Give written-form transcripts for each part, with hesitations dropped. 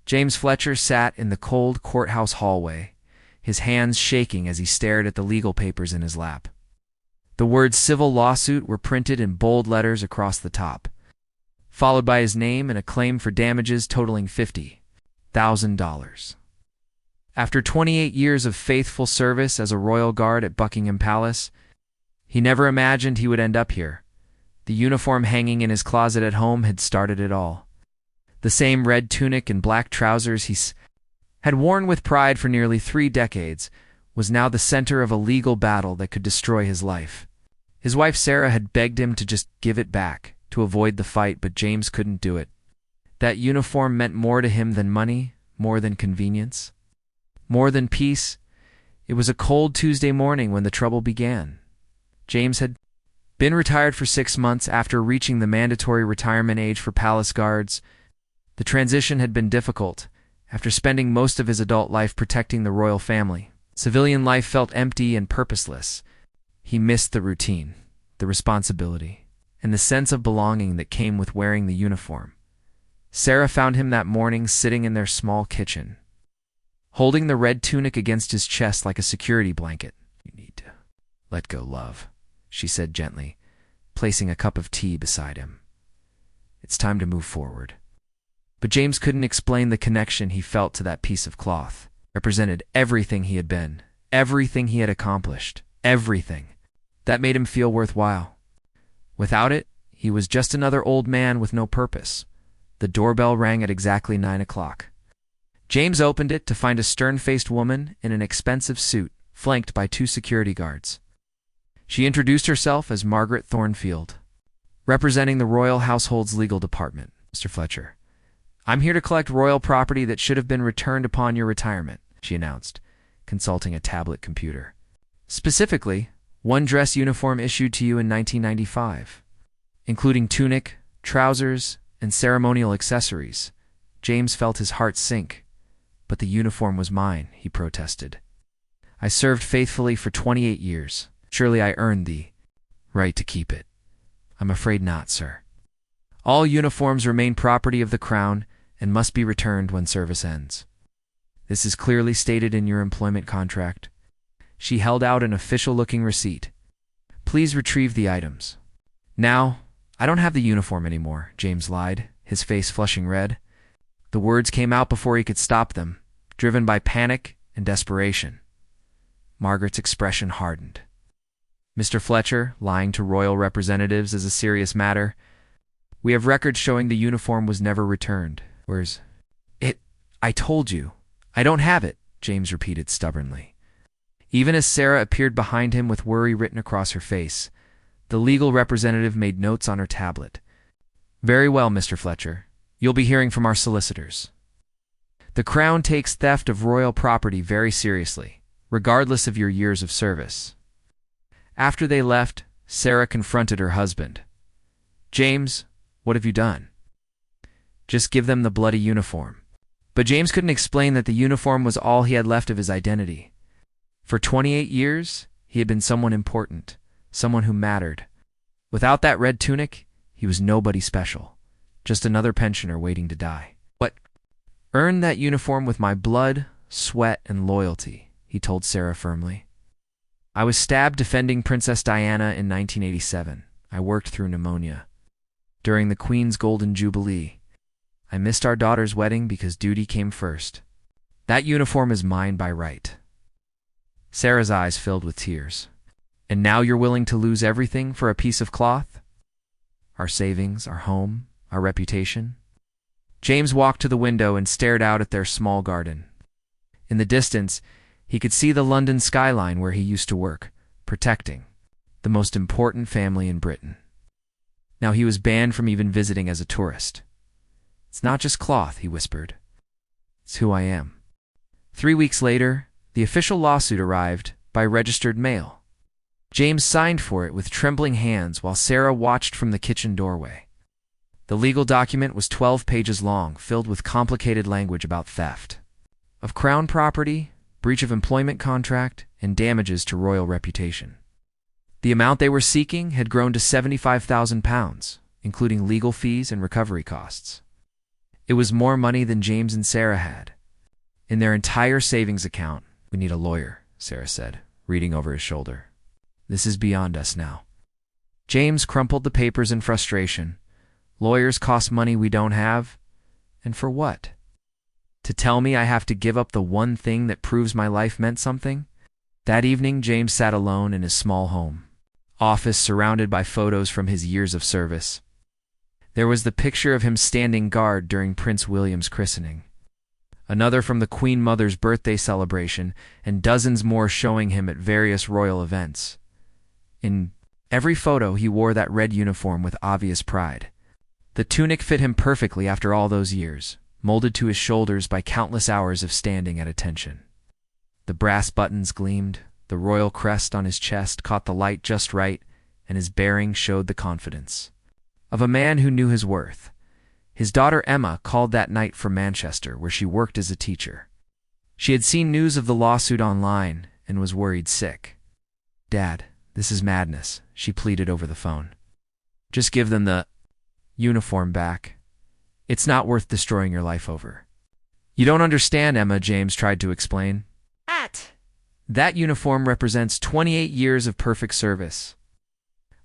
James Fletcher sat in the cold courthouse hallway, his hands shaking as he stared at the legal papers in his lap. The words civil lawsuit were printed in bold letters across the top, followed by his name and a claim for damages totaling $50,000. After 28 years of faithful service as a royal guard at Buckingham Palace, he never imagined he would end up here. The uniform hanging in his closet at home had started it all. The same red tunic and black trousers he had worn with pride for nearly 3 decades was now the center of a legal battle that could destroy his life. His wife Sarah had begged him to just give it back, to avoid the fight, but James couldn't do it. That uniform meant more to him than money, more than convenience, more than peace. It was a cold Tuesday morning when the trouble began. James had been retired for 6 months after reaching the mandatory retirement age for palace guards. The transition had been difficult. After spending most of his adult life protecting the royal family, civilian life felt empty and purposeless. He missed the routine, the responsibility, and the sense of belonging that came with wearing the uniform. Sarah found him that morning sitting in their small kitchen, holding the red tunic against his chest like a security blanket. "You need to let go, love," she said gently, placing a cup of tea beside him. "It's time to move forward." But James couldn't explain the connection he felt to that piece of cloth. It represented everything he had been, everything he had accomplished, everything that made him feel worthwhile. Without it, he was just another old man with no purpose. The doorbell rang at exactly 9 o'clock. James opened it to find a stern-faced woman in an expensive suit, flanked by 2 security guards. She introduced herself as Margaret Thornfield, representing the royal household's legal department. "Mr. Fletcher, I'm here to collect royal property that should have been returned upon your retirement," she announced, consulting a tablet computer. "Specifically, one dress uniform issued to you in 1995, including tunic, trousers, and ceremonial accessories." James felt his heart sink. "But the uniform was mine," he protested. "I served faithfully for 28 years. Surely I earned the right to keep it." "I'm afraid not, sir. All uniforms remain property of the Crown and must be returned when service ends. This is clearly stated in your employment contract." She held out an official-looking receipt. "Please retrieve the items." "Now, I don't have the uniform anymore," James lied, his face flushing red. The words came out before he could stop them, driven by panic and desperation. Margaret's expression hardened. "Mr. Fletcher, lying to royal representatives is a serious matter. We have records showing the uniform was never returned." "Where's it?" "I told you. I don't have it," James repeated stubbornly. Even as Sarah appeared behind him with worry written across her face, the legal representative made notes on her tablet. "Very well, Mr. Fletcher. You'll be hearing from our solicitors. The Crown takes theft of royal property very seriously, regardless of your years of service." After they left, Sarah confronted her husband. "James, what have you done?" "Just give them the bloody uniform." But James couldn't explain that the uniform was all he had left of his identity. For 28 years, he had been someone important, someone who mattered. Without that red tunic, he was nobody special, just another pensioner waiting to die. "What? Earned that uniform with my blood, sweat, and loyalty," he told Sarah firmly. "I was stabbed defending Princess Diana in 1987. I worked through pneumonia. During the Queen's Golden Jubilee, I missed our daughter's wedding because duty came first. That uniform is mine by right." Sarah's eyes filled with tears. "And now you're willing to lose everything for a piece of cloth? Our savings, our home, our reputation?" James walked to the window and stared out at their small garden. In the distance, he could see the London skyline where he used to work, protecting the most important family in Britain. Now he was banned from even visiting as a tourist. "It's not just cloth," he whispered. "It's who I am." 3 weeks later, the official lawsuit arrived by registered mail. James signed for it with trembling hands while Sarah watched from the kitchen doorway. The legal document was 12 pages long, filled with complicated language about theft of Crown property, breach of employment contract, and damages to royal reputation. The amount they were seeking had grown to £75,000, including legal fees and recovery costs. It was more money than James and Sarah had. In their entire savings account. "We need a lawyer," Sarah said, reading over his shoulder. "This is beyond us now." James crumpled the papers in frustration. "Lawyers cost money we don't have? And for what? To tell me I have to give up the one thing that proves my life meant something?" That evening, James sat alone in his small home office, surrounded by photos from his years of service. There was the picture of him standing guard during Prince William's christening, another from the Queen Mother's birthday celebration, and dozens more showing him at various royal events. In every photo, he wore that red uniform with obvious pride. The tunic fit him perfectly after all those years, molded to his shoulders by countless hours of standing at attention. The brass buttons gleamed, the royal crest on his chest caught the light just right, and his bearing showed the confidence of a man who knew his worth. His daughter Emma called that night from Manchester, where she worked as a teacher. She had seen news of the lawsuit online and was worried sick. "Dad, this is madness," she pleaded over the phone. "Just give them the uniform back. It's not worth destroying your life over." "You don't understand, Emma," James tried to explain. That uniform represents 28 years of perfect service.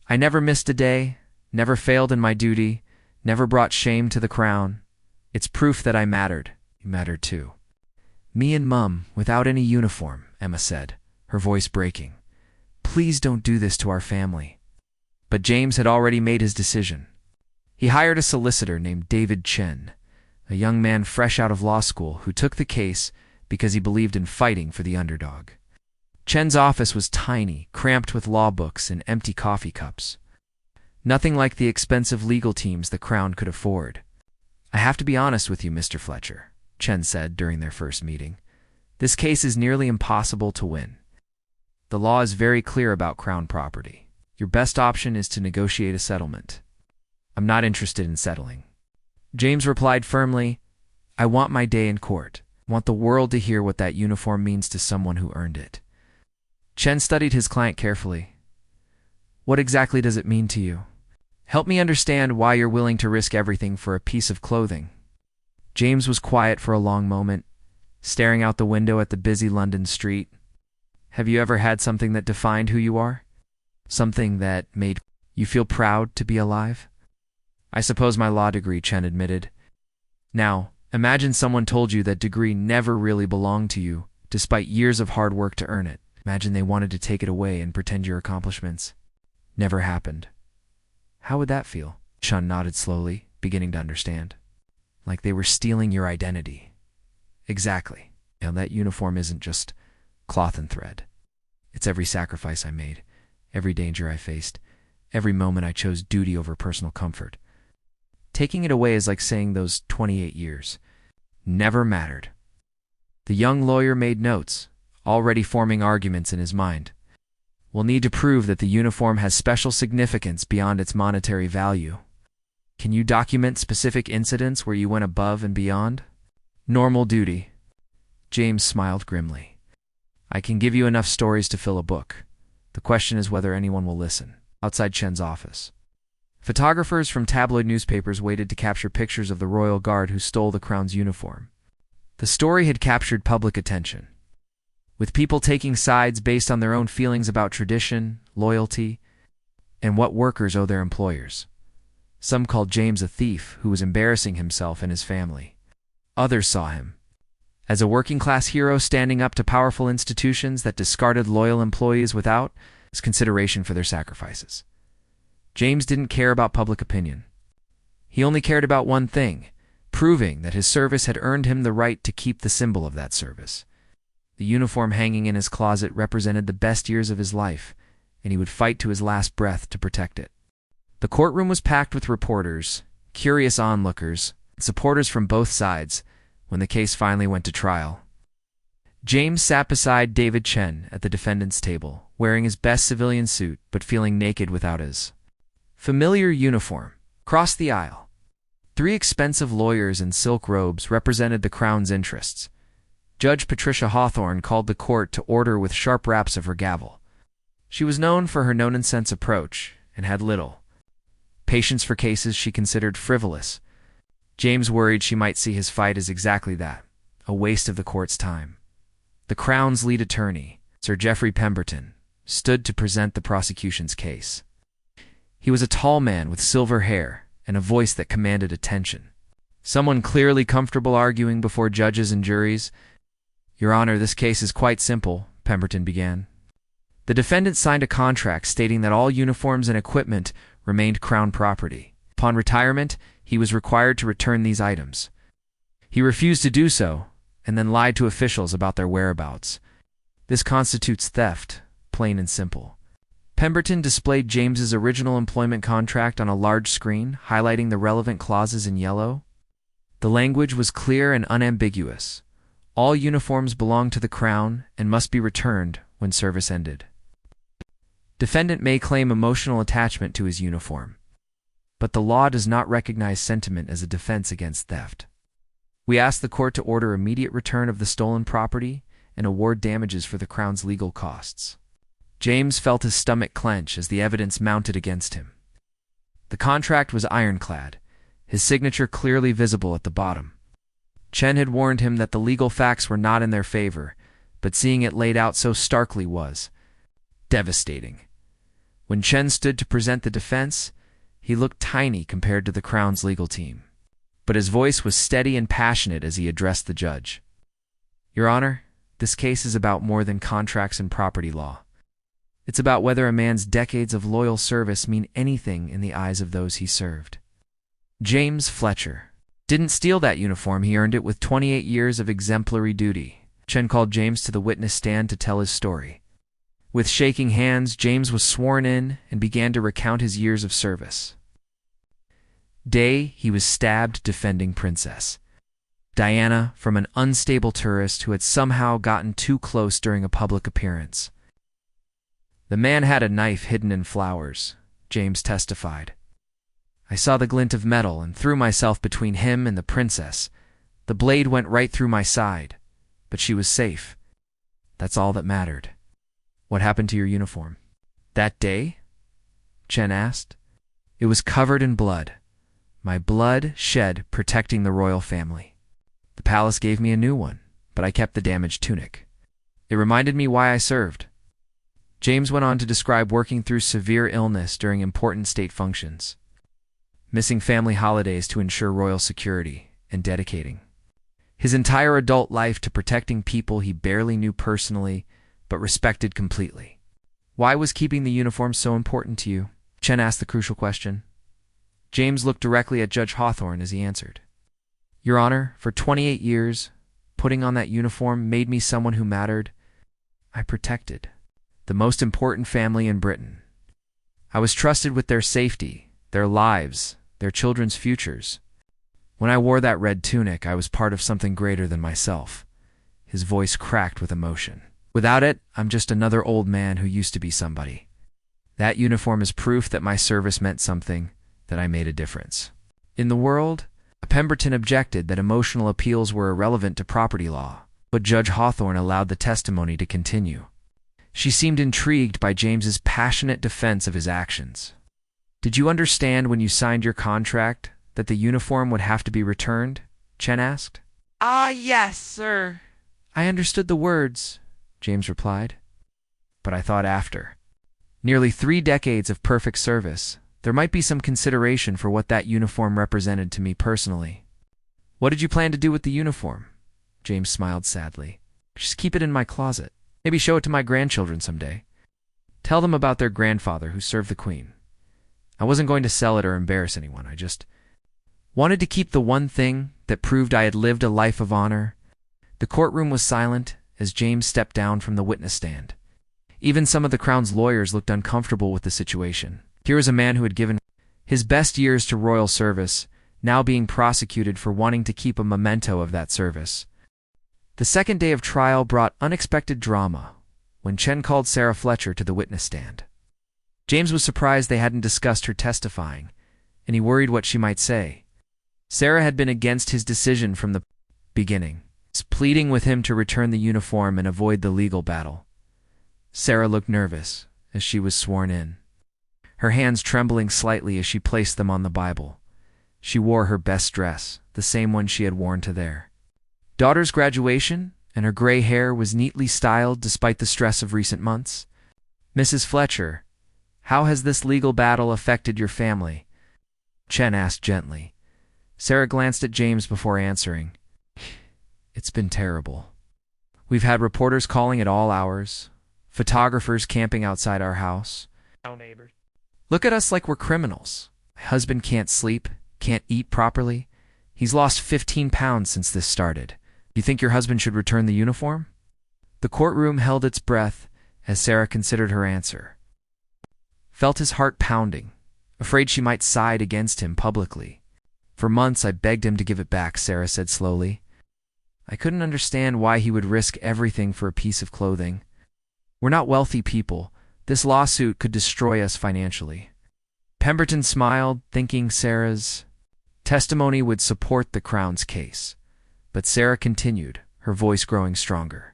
I never missed a day, never failed in my duty, never brought shame to the crown. It's proof that I mattered. You mattered too." "Me and Mum, without any uniform," Emma said, her voice breaking. "Please don't do this to our family." But James had already made his decision. He hired a solicitor named David Chen, a young man fresh out of law school who took the case because he believed in fighting for the underdog. Chen's office was tiny, cramped with law books and empty coffee cups. Nothing like the expensive legal teams the Crown could afford. "I have to be honest with you, Mr. Fletcher," Chen said during their first meeting. "This case is nearly impossible to win. The law is very clear about Crown property. Your best option is to negotiate a settlement." "I'm not interested in settling." James replied firmly, "I want my day in court. I want the world to hear what that uniform means to someone who earned it." Chen studied his client carefully. "What exactly does it mean to you? Help me understand why you're willing to risk everything for a piece of clothing." James was quiet for a long moment, staring out the window at the busy London street. "Have you ever had something that defined who you are? Something that made you feel proud to be alive?" "I suppose my law degree," Chen admitted. "Now, imagine someone told you that degree never really belonged to you, despite years of hard work to earn it. Imagine they wanted to take it away and pretend your accomplishments never happened. How would that feel?" Chen nodded slowly, beginning to understand. "Like they were stealing your identity." "Exactly. That uniform isn't just cloth and thread. It's every sacrifice I made, every danger I faced, every moment I chose duty over personal comfort. Taking it away is like saying those 28 years never mattered." The young lawyer made notes, already forming arguments in his mind. "We'll need to prove that the uniform has special significance beyond its monetary value. Can you document specific incidents where you went above and beyond?" "Normal duty." James smiled grimly. "I can give you enough stories to fill a book. The question is whether anyone will listen." Outside Chen's office, photographers from tabloid newspapers waited to capture pictures of the royal guard who stole the Crown's uniform. The story had captured public attention, with people taking sides based on their own feelings about tradition, loyalty, and what workers owe their employers. Some called James a thief who was embarrassing himself and his family. Others saw him as a working-class hero standing up to powerful institutions that discarded loyal employees without consideration for their sacrifices. James didn't care about public opinion. He only cared about one thing, proving that his service had earned him the right to keep the symbol of that service. The uniform hanging in his closet represented the best years of his life, and he would fight to his last breath to protect it. The courtroom was packed with reporters, curious onlookers, and supporters from both sides when the case finally went to trial. James sat beside David Chen at the defendant's table, wearing his best civilian suit but feeling naked without his familiar uniform. Across the aisle, 3 expensive lawyers in silk robes represented the Crown's interests. Judge Patricia Hawthorne called the court to order with sharp raps of her gavel. She was known for her no-nonsense approach and had little patience for cases she considered frivolous. James worried she might see his fight as exactly that, a waste of the court's time. The Crown's lead attorney, Sir Geoffrey Pemberton, stood to present the prosecution's case. He was a tall man with silver hair and a voice that commanded attention. Someone clearly comfortable arguing before judges and juries. "Your Honor, this case is quite simple," Pemberton began. The defendant signed a contract stating that all uniforms and equipment remained Crown property. Upon retirement, he was required to return these items. He refused to do so, and then lied to officials about their whereabouts. This constitutes theft, plain and simple. Pemberton displayed James's original employment contract on a large screen, highlighting the relevant clauses in yellow. The language was clear and unambiguous. All uniforms belong to the Crown and must be returned when service ended. Defendant may claim emotional attachment to his uniform, but the law does not recognize sentiment as a defense against theft. We ask the court to order immediate return of the stolen property and award damages for the Crown's legal costs. James felt his stomach clench as the evidence mounted against him. The contract was ironclad, his signature clearly visible at the bottom. Chen had warned him that the legal facts were not in their favor, but seeing it laid out so starkly was devastating. When Chen stood to present the defense, he looked tiny compared to the Crown's legal team. But his voice was steady and passionate as he addressed the judge. "Your Honor, this case is about more than contracts and property law. It's about whether a man's decades of loyal service mean anything in the eyes of those he served. James Fletcher didn't steal that uniform, he earned it with 28 years of exemplary duty." Chen called James to the witness stand to tell his story. With shaking hands, James was sworn in and began to recount his years of service. Day, he was stabbed defending Princess Diana from an unstable tourist who had somehow gotten too close during a public appearance. "The man had a knife hidden in flowers," James testified. "I saw the glint of metal and threw myself between him and the princess. The blade went right through my side, but she was safe. That's all that mattered." "What happened to your uniform?" "That day?" Chen asked. "It was covered in blood. My blood shed protecting the royal family. The palace gave me a new one, but I kept the damaged tunic. It reminded me why I served." James went on to describe working through severe illness during important state functions, missing family holidays to ensure royal security, and dedicating his entire adult life to protecting people he barely knew personally but respected completely. "Why was keeping the uniform so important to you?" Chen asked the crucial question. James looked directly at Judge Hawthorne as he answered. "Your Honor, for 28 years, putting on that uniform made me someone who mattered. I protected the most important family in Britain. I was trusted with their safety, their lives, their children's futures. When I wore that red tunic, I was part of something greater than myself." His voice cracked with emotion. "Without it, I'm just another old man who used to be somebody. That uniform is proof that my service meant something, that I made a difference in the world." Pemberton objected that emotional appeals were irrelevant to property law, but Judge Hawthorne allowed the testimony to continue. She seemed intrigued by James's passionate defense of his actions. "Did you understand when you signed your contract that the uniform would have to be returned?" Chen asked. "Ah, yes, sir." "I understood the words," James replied. "But I thought after nearly 3 decades of perfect service, there might be some consideration for what that uniform represented to me personally." "What did you plan to do with the uniform?" James smiled sadly. "Just keep it in my closet. Maybe show it to my grandchildren someday. Tell them about their grandfather who served the Queen. I wasn't going to sell it or embarrass anyone. I just wanted to keep the one thing that proved I had lived a life of honor." The courtroom was silent as James stepped down from the witness stand. Even some of the Crown's lawyers looked uncomfortable with the situation. Here was a man who had given his best years to royal service, now being prosecuted for wanting to keep a memento of that service. The second day of trial brought unexpected drama when Chen called Sarah Fletcher to the witness stand. James was surprised they hadn't discussed her testifying, and he worried what she might say. Sarah had been against his decision from the beginning, pleading with him to return the uniform and avoid the legal battle. Sarah looked nervous as she was sworn in, her hands trembling slightly as she placed them on the Bible. She wore her best dress, the the same one she had worn to their daughter's graduation, and her gray hair was neatly styled despite the stress of recent months. "Mrs. Fletcher, how has this legal battle affected your family?" Chen asked gently. Sarah glanced at James before answering. "It's been terrible. We've had reporters calling at all hours, photographers camping outside our house. No neighbors. Look at us like we're criminals. My husband can't sleep, can't eat properly. He's lost 15 pounds since this started. Do you think your husband should return the uniform?" The courtroom held its breath as Sarah considered her answer. Felt his heart pounding, afraid she might side against him publicly. "For months I begged him to give it back," Sarah said slowly. "I couldn't understand why he would risk everything for a piece of clothing. We're not wealthy people. This lawsuit could destroy us financially." Pemberton smiled, thinking Sarah's testimony would support the Crown's case. But Sarah continued, her voice growing stronger.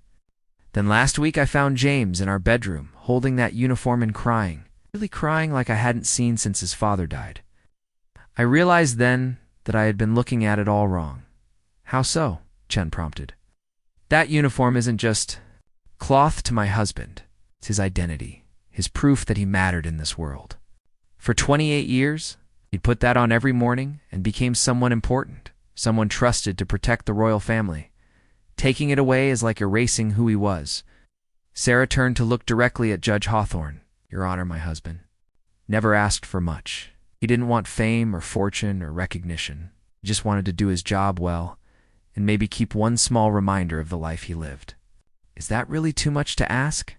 "Then last week I found James in our bedroom, holding that uniform and crying, really crying like I hadn't seen since his father died. I realized then that I had been looking at it all wrong." "How so?" Chen prompted. "That uniform isn't just cloth to my husband. It's his identity, his proof that he mattered in this world. For 28 years, he'd put that on every morning and became someone important, someone trusted to protect the royal family. Taking it away is like erasing who he was." Sarah turned to look directly at Judge Hawthorne. "Your Honor, my husband never asked for much. He didn't want fame or fortune or recognition. He just wanted to do his job well and maybe keep one small reminder of the life he lived. Is that really too much to ask?"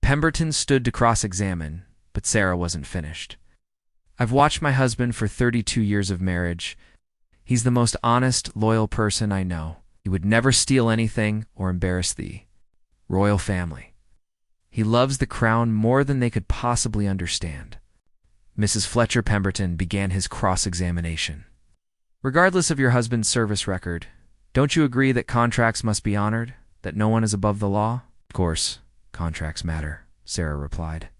Pemberton stood to cross-examine, but Sarah wasn't finished. "I've watched my husband for 32 years of marriage. He's the most honest, loyal person I know. He would never steal anything or embarrass the royal family. He loves the Crown more than they could possibly understand." Mrs. Fletcher Pemberton began his cross-examination. "Regardless of your husband's service record, don't you agree that contracts must be honored, that no one is above the law?" "Of course, contracts matter," Sarah replied.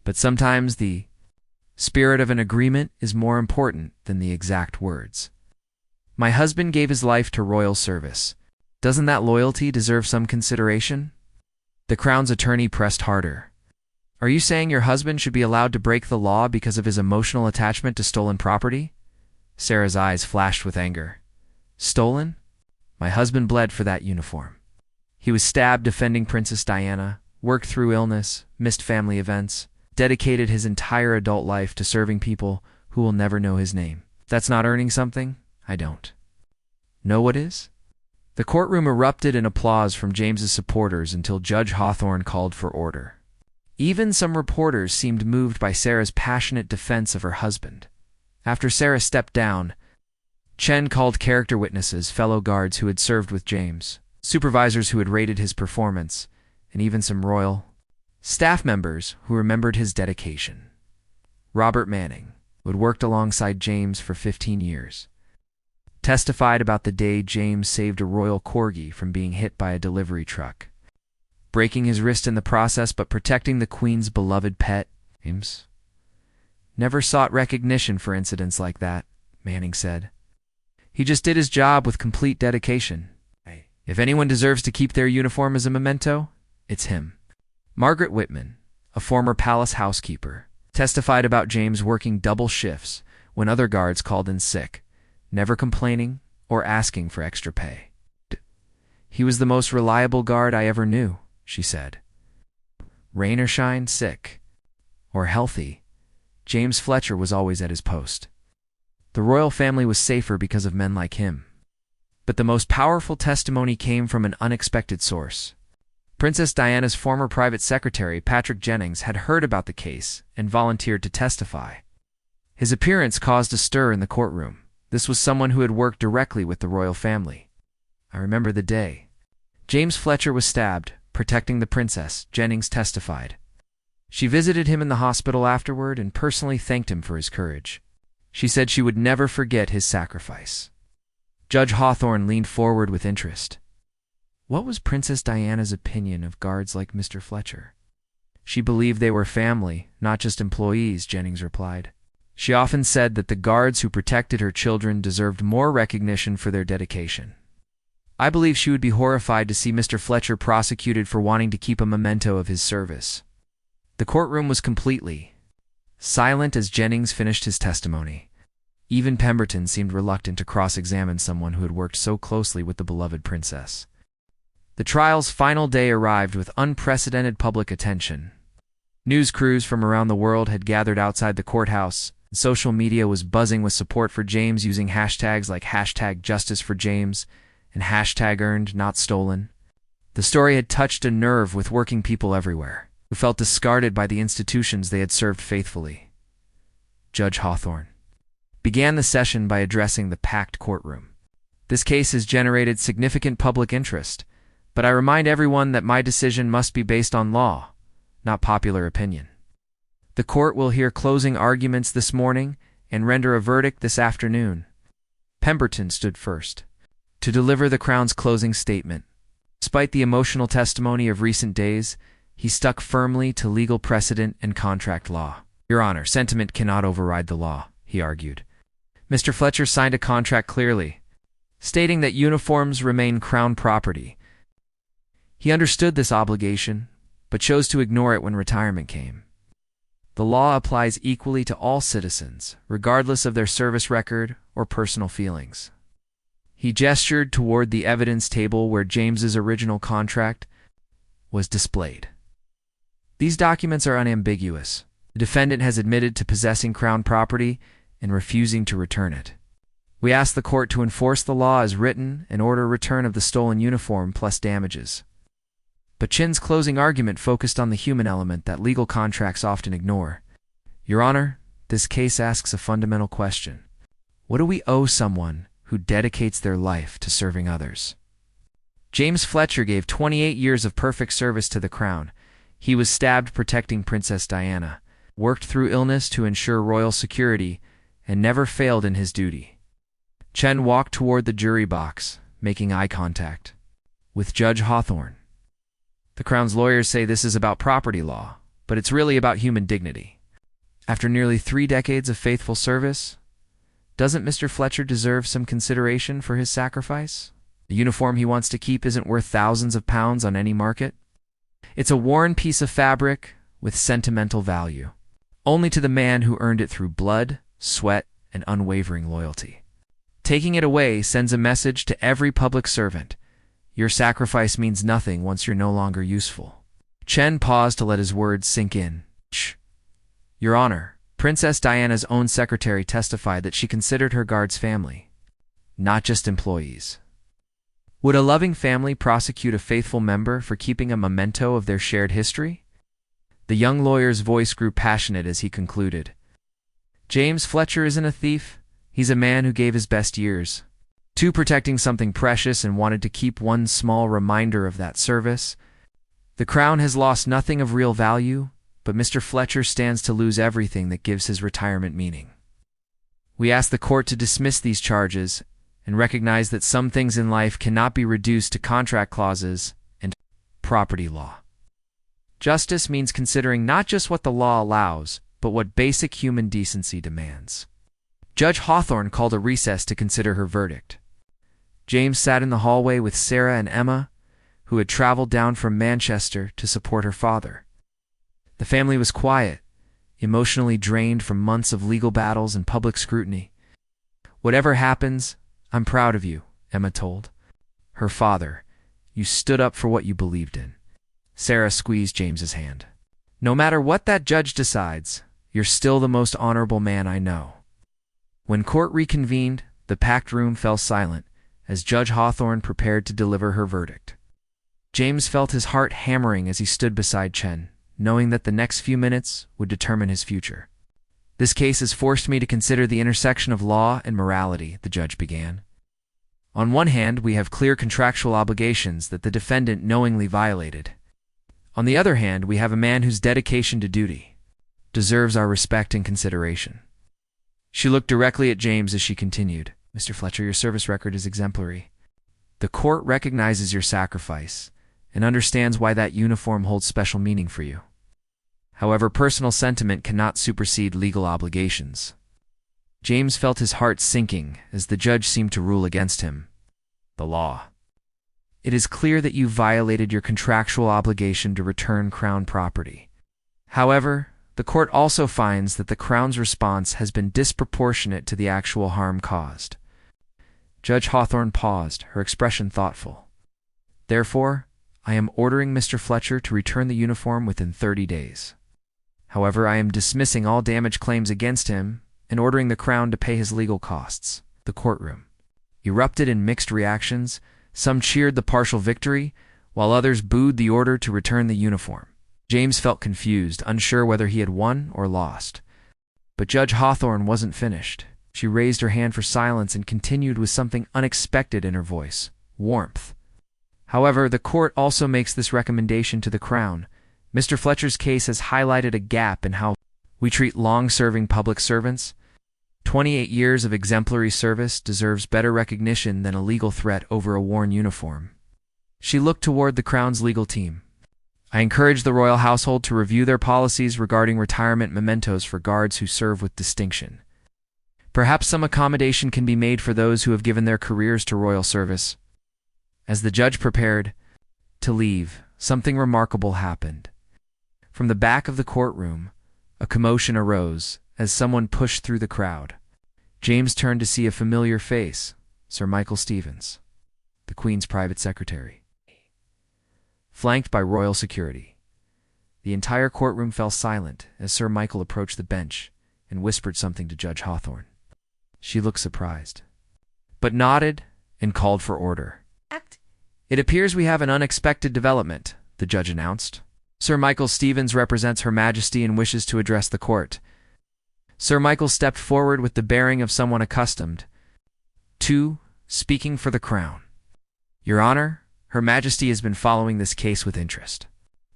"But sometimes the spirit of an agreement is more important than the exact words. My husband gave his life to royal service. Doesn't that loyalty deserve some consideration?" The Crown's attorney pressed harder. "Are you saying your husband should be allowed to break the law because of his emotional attachment to stolen property?" Sarah's eyes flashed with anger. "Stolen? My husband bled for that uniform. He was stabbed defending Princess Diana, worked through illness, missed family events, dedicated his entire adult life to serving people who will never know his name. That's not earning something? I don't. Know what is?" The courtroom erupted in applause from James's supporters until Judge Hawthorne called for order. Even some reporters seemed moved by Sarah's passionate defense of her husband. After Sarah stepped down, Chen called character witnesses, fellow guards who had served with James, supervisors who had rated his performance, and even some royal staff members who remembered his dedication. Robert Manning, who had worked alongside James for 15 years, testified about the day James saved a royal corgi from being hit by a delivery truck, breaking his wrist in the process but protecting the Queen's beloved pet. James never sought recognition for incidents like that, Manning said. He just did his job with complete dedication. If anyone deserves to keep their uniform as a memento, it's him. Margaret Whitman, a former palace housekeeper, testified about James working double shifts when other guards called in sick, never complaining or asking for extra pay. "He was the most reliable guard I ever knew," she said. Rain or shine, sick or healthy, James Fletcher was always at his post. The royal family was safer because of men like him. But the most powerful testimony came from an unexpected source. Princess Diana's former private secretary, Patrick Jennings, had heard about the case and volunteered to testify. His appearance caused a stir in the courtroom. This was someone who had worked directly with the royal family. "I remember the day James Fletcher was stabbed, protecting the princess," Jennings testified. She visited him in the hospital afterward and personally thanked him for his courage. She said she would never forget his sacrifice. Judge Hawthorne leaned forward with interest. What was Princess Diana's opinion of guards like Mr. Fletcher? "She believed they were family, not just employees," Jennings replied. She often said that the guards who protected her children deserved more recognition for their dedication. I believe she would be horrified to see Mr. Fletcher prosecuted for wanting to keep a memento of his service. The courtroom was completely silent as Jennings finished his testimony. Even Pemberton seemed reluctant to cross-examine someone who had worked so closely with the beloved princess. The trial's final day arrived with unprecedented public attention. News crews from around the world had gathered outside the courthouse, and social media was buzzing with support for James using hashtags like #JusticeForJames and #EarnedNotStolen. The story had touched a nerve with working people everywhere, who felt discarded by the institutions they had served faithfully. Judge Hawthorne began the session by addressing the packed courtroom. This case has generated significant public interest, but I remind everyone that my decision must be based on law, not popular opinion. The court will hear closing arguments this morning and render a verdict this afternoon. Pemberton stood first to deliver the Crown's closing statement. Despite the emotional testimony of recent days, he stuck firmly to legal precedent and contract law. Your Honor, sentiment cannot override the law, he argued. Mr. Fletcher signed a contract clearly, stating that uniforms remain Crown property. He understood this obligation, but chose to ignore it when retirement came. The law applies equally to all citizens, regardless of their service record or personal feelings. He gestured toward the evidence table where James's original contract was displayed. These documents are unambiguous. The defendant has admitted to possessing Crown property and refusing to return it. We ask the court to enforce the law as written and order return of the stolen uniform plus damages. But Chin's closing argument focused on the human element that legal contracts often ignore. Your Honor, this case asks a fundamental question. What do we owe someone who dedicates their life to serving others? James Fletcher gave 28 years of perfect service to the Crown. He was stabbed protecting Princess Diana, worked through illness to ensure royal security, and never failed in his duty. Chen walked toward the jury box, making eye contact with Judge Hawthorne. The Crown's lawyers say this is about property law, but it's really about human dignity. After nearly 3 decades of faithful service, doesn't Mr. Fletcher deserve some consideration for his sacrifice? The uniform he wants to keep isn't worth thousands of pounds on any market. It's a worn piece of fabric with sentimental value, only to the man who earned it through blood, sweat, and unwavering loyalty. Taking it away sends a message to every public servant. Your sacrifice means nothing once you're no longer useful. Chen paused to let his words sink in. Your Honor, Princess Diana's own secretary testified that she considered her guards family, not just employees. Would a loving family prosecute a faithful member for keeping a memento of their shared history? The young lawyer's voice grew passionate as he concluded. James Fletcher isn't a thief. He's a man who gave his best years to protecting something precious and wanted to keep one small reminder of that service. The Crown has lost nothing of real value, but Mr. Fletcher stands to lose everything that gives his retirement meaning. We ask the court to dismiss these charges and recognize that some things in life cannot be reduced to contract clauses and property law. Justice means considering not just what the law allows, but what basic human decency demands. Judge Hawthorne called a recess to consider her verdict. James sat in the hallway with Sarah and Emma, who had traveled down from Manchester to support her father. The family was quiet, emotionally drained from months of legal battles and public scrutiny. Whatever happens, I'm proud of you, Emma told her father. You stood up for what you believed in. Sarah squeezed James's hand. No matter what that judge decides, you're still the most honorable man I know. When court reconvened, the packed room fell silent as Judge Hawthorne prepared to deliver her verdict. James felt his heart hammering as he stood beside Chen, knowing that the next few minutes would determine his future. This case has forced me to consider the intersection of law and morality, the judge began. On one hand, we have clear contractual obligations that the defendant knowingly violated. On the other hand, we have a man whose dedication to duty deserves our respect and consideration. She looked directly at James as she continued. Mr. Fletcher, your service record is exemplary. The court recognizes your sacrifice and understands why that uniform holds special meaning for you. However, personal sentiment cannot supersede legal obligations. James felt his heart sinking as the judge seemed to rule against him. The law. It is clear that you violated your contractual obligation to return Crown property. However, the court also finds that the Crown's response has been disproportionate to the actual harm caused. Judge Hawthorne paused, her expression thoughtful. Therefore, I am ordering Mr. Fletcher to return the uniform within 30 days. However, I am dismissing all damage claims against him and ordering the Crown to pay his legal costs. The courtroom erupted in mixed reactions. Some cheered the partial victory, while others booed the order to return the uniform. James felt confused, unsure whether he had won or lost. But Judge Hawthorne wasn't finished. She raised her hand for silence and continued with something unexpected in her voice: warmth. However, the court also makes this recommendation to the Crown. Mr. Fletcher's case has highlighted a gap in how we treat long-serving public servants. 28 years of exemplary service deserves better recognition than a legal threat over a worn uniform. She looked toward the Crown's legal team. I encourage the royal household to review their policies regarding retirement mementos for guards who serve with distinction. Perhaps some accommodation can be made for those who have given their careers to royal service. As the judge prepared to leave, something remarkable happened. From the back of the courtroom, a commotion arose as someone pushed through the crowd. James turned to see a familiar face: Sir Michael Stevens, the Queen's private secretary. Flanked by royal security, the entire courtroom fell silent as Sir Michael approached the bench and whispered something to Judge Hawthorne. She looked surprised, but nodded and called for order. It appears we have an unexpected development, the judge announced. Sir Michael Stevens represents Her Majesty and wishes to address the court. Sir Michael stepped forward with the bearing of someone accustomed to speaking for the Crown. Your Honor, Her Majesty has been following this case with interest.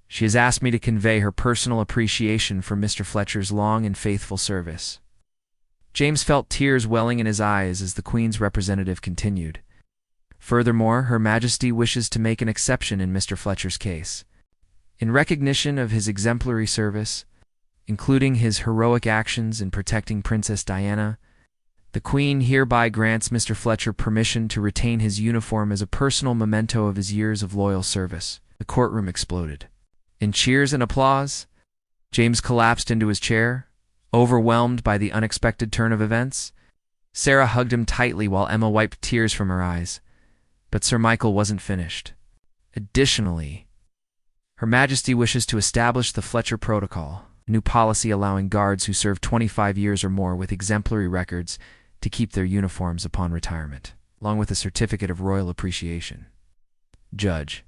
She has asked me to convey her personal appreciation for Mr. Fletcher's long and faithful service. James felt tears welling in his eyes as the Queen's representative continued. Furthermore, Her Majesty wishes to make an exception in Mr. Fletcher's case. In recognition of his exemplary service, including his heroic actions in protecting Princess Diana, the Queen hereby grants Mr. Fletcher permission to retain his uniform as a personal memento of his years of loyal service. The courtroom exploded. In cheers and applause, James collapsed into his chair, overwhelmed by the unexpected turn of events. Sarah hugged him tightly while Emma wiped tears from her eyes. But Sir Michael wasn't finished. Additionally, Her Majesty wishes to establish the Fletcher Protocol, a new policy allowing guards who serve 25 years or more with exemplary records to keep their uniforms upon retirement, along with a certificate of royal appreciation. Judge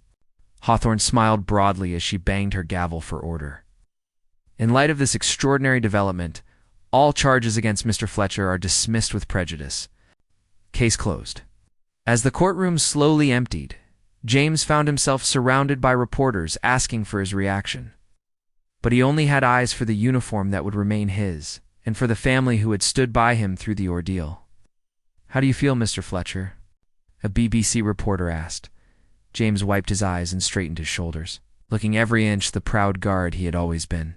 Hawthorne smiled broadly as she banged her gavel for order. In light of this extraordinary development, all charges against Mr. Fletcher are dismissed with prejudice. Case closed. As the courtroom slowly emptied, James found himself surrounded by reporters asking for his reaction. But he only had eyes for the uniform that would remain his, and for the family who had stood by him through the ordeal. "How do you feel, Mr. Fletcher?" a BBC reporter asked. James wiped his eyes and straightened his shoulders, looking every inch the proud guard he had always been.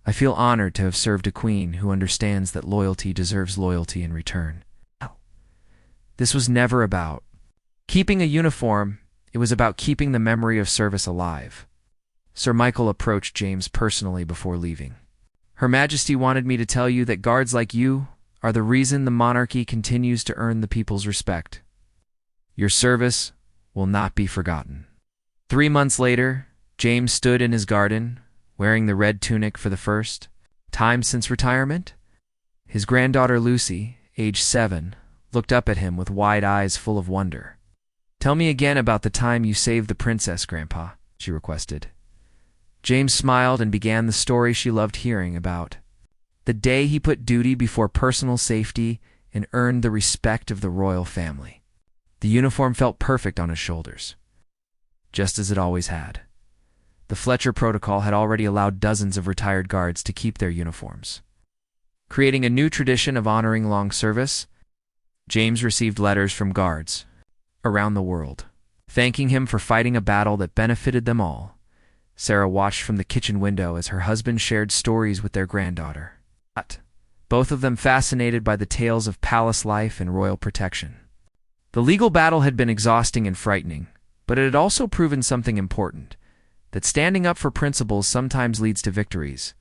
"I feel honored to have served a queen who understands that loyalty deserves loyalty in return." This was never about keeping a uniform, it was about keeping the memory of service alive. Sir Michael approached James personally before leaving. "Her Majesty wanted me to tell you that guards like you are the reason the monarchy continues to earn the people's respect. Your service will not be forgotten." 3 months later, James stood in his garden, wearing the red tunic for the first time since retirement. His granddaughter Lucy, age 7, looked up at him with wide eyes full of wonder. "Tell me again about the time you saved the princess, Grandpa," she requested. James smiled and began the story she loved hearing about the day he put duty before personal safety and earned the respect of the royal family. The uniform felt perfect on his shoulders, just as it always had. The Fletcher Protocol had already allowed dozens of retired guards to keep their uniforms, creating a new tradition of honoring long service. James received letters from guards around the world, thanking him for fighting a battle that benefited them all. Sarah watched from the kitchen window as her husband shared stories with their granddaughter. both of them fascinated by the tales of palace life and royal protection. The legal battle had been exhausting and frightening, but it had also proven something important, that standing up for principles sometimes leads to victories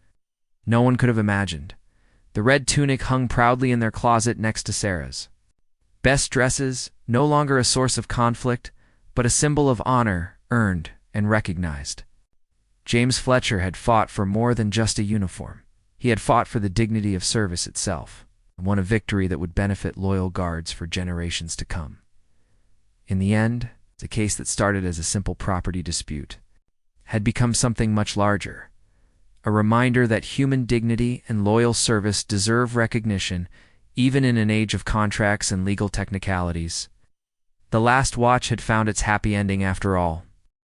no one could have imagined. The red tunic hung proudly in their closet next to Sarah's. Best dresses, no longer a source of conflict, but a symbol of honor, earned and recognized. James Fletcher had fought for more than just a uniform. He had fought for the dignity of service itself, and won a victory that would benefit loyal guards for generations to come. In the end, the case that started as a simple property dispute had become something much larger, a reminder that human dignity and loyal service deserve recognition even in an age of contracts and legal technicalities. The last watch had found its happy ending after all.